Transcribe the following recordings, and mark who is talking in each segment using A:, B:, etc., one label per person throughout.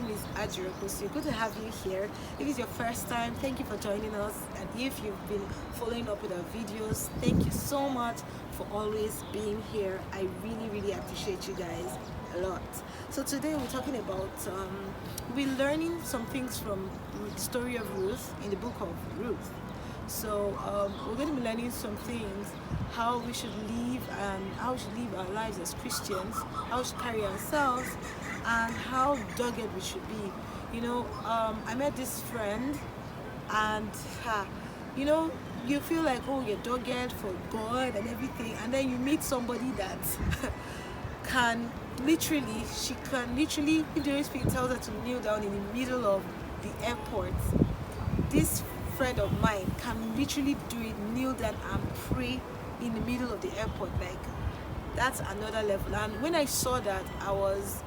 A: is Ajiro. Good to have you here. If it's your first time, thank you for joining us. And if you've been following up with our videos, thank you so much for always being here. I really appreciate you guys a lot. So today we're talking about, we're learning some things from the story of Ruth in the book of Ruth. So we're going to be learning some things, how we should live and how we should live our lives as Christians, how we should carry ourselves, and how dogged we should be. You know, I met this friend, and you know, you feel like, oh, you're dogged for God and everything, and then you meet somebody that can literally, if the Holy Spirit tells her to kneel down in the middle of the airport, this friend of mine can literally do it, kneel down and pray in the middle of the airport. Like, that's another level. And when I saw that, I was,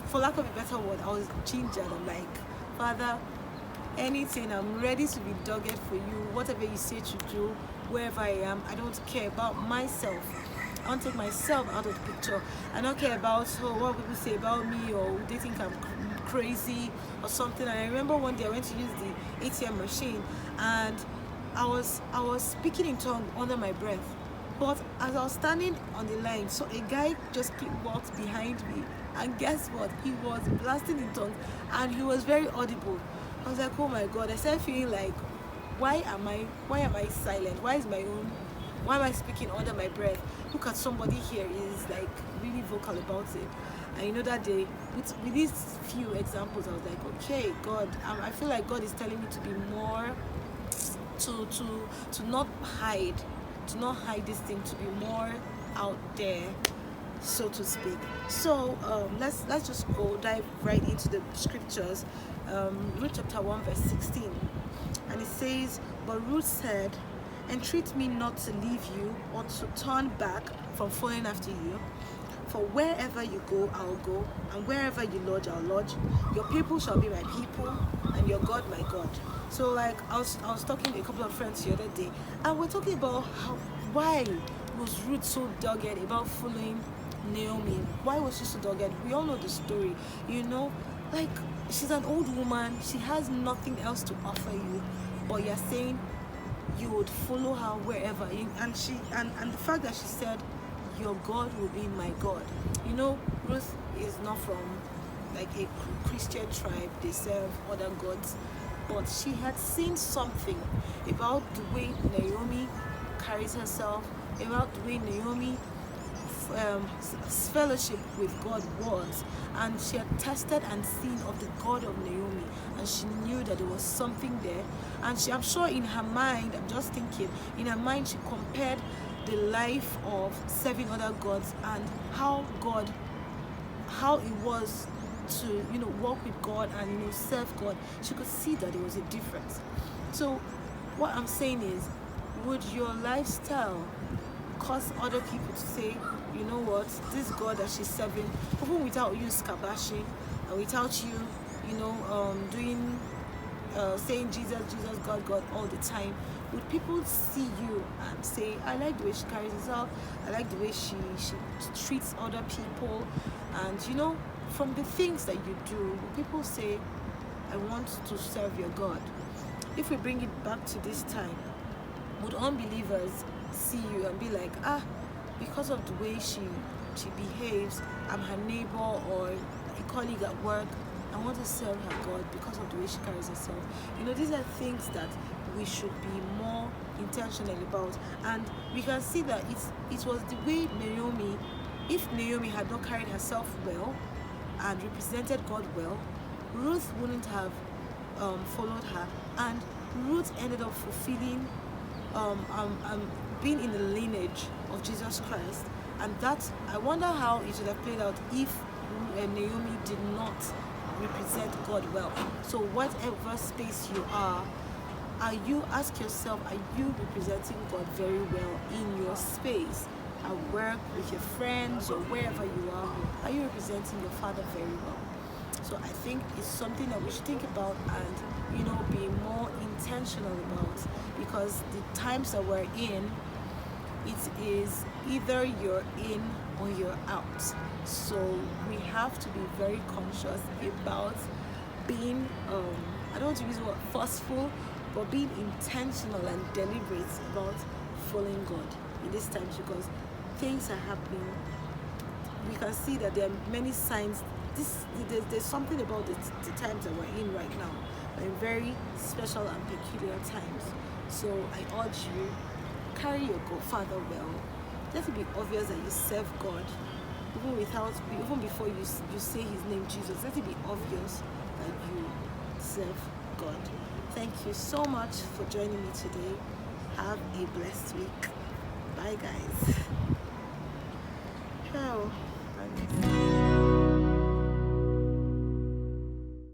A: for lack of a better word, I was gingered. I'm like, Father, anything, I'm ready to be dogged for you. Whatever you say to do, wherever I am, I don't care about myself. I don't take myself out of the picture. I don't care about what people say about me, or they think I'm crazy or something. And I remember one day I went to use the ATM machine, and I was speaking in tongues under my breath. But as I was standing on the line, so a guy just walked behind me, and guess what? He was blasting in tongues, and he was very audible. I was like, oh my God! I started feeling like, why am I silent? Why am I speaking under my breath? Look at somebody here is like really vocal about it. And you know, that day, with these few examples, I was like, okay, God, I feel like God is telling me to be more, to not hide this thing, to be more out there, so to speak. So let's just dive right into the scriptures. Ruth chapter 1 verse 16, and it says, but Ruth said, entreat me not to leave you or to turn back from following after you. For wherever you go, I'll go, and wherever you lodge, I'll lodge. Your people shall be my people, and your God my God. So, like, I was talking to a couple of friends the other day, and we're talking about why was Ruth so dogged about following Naomi? Why was she so dogged? We all know the story, you know. Like, she's an old woman, she has nothing else to offer you, but you're saying you would follow her wherever. And the fact that she said, your God will be my God. You know, Ruth is not from like a Christian tribe, they serve other gods, but she had seen something about the way Naomi carries herself, about the way Naomi fellowship with God was, and she had tested and seen of the God of Naomi, and she knew that there was something there. And I'm sure in her mind, I'm just thinking, in her mind she compared the life of serving other gods and how it was to, you know, walk with God and, you know, serve God. She could see that there was a difference. So what I'm saying is, would your lifestyle cause other people to say, you know what, this God that she's serving, even without you scabashing and without you, you know, saying Jesus, God all the time, would people see you and say, I like the way she carries herself, I like the way she treats other people? And, you know, from the things that you do, would people say, I want to serve your God? If we bring it back to this time, would unbelievers see you and be like, because of the way she behaves, I'm her neighbor or a colleague at work, I want to serve her God because of the way she carries herself? You know, these are things that we should be more intentional about. And we can see that it was the way Naomi, if Naomi had not carried herself well and represented God well, Ruth wouldn't have followed her, and Ruth ended up fulfilling being in the lineage of Jesus Christ. And that, I wonder how it would have played out if Naomi did not represent God well. So whatever space you are you, ask yourself, are you representing God very well in your space? At work, with your friends, or wherever you are you representing your Father very well? So I think it's something that we should think about and, you know, be more intentional about, because the times that we're in, it is either you're in or you're out. So we have to be very conscious about being I don't want to use the word forceful, but being intentional and deliberate about following God in these times, because things are happening. We can see that there are many signs. There's something about the times that we're in right now. We're in very special and peculiar times. So I urge you, carry your Father well. Let it be obvious that you serve God, even before you say His name, Jesus. Let it be obvious that you serve God. Thank you so much for joining me today. Have a blessed week. Bye, guys. Ciao.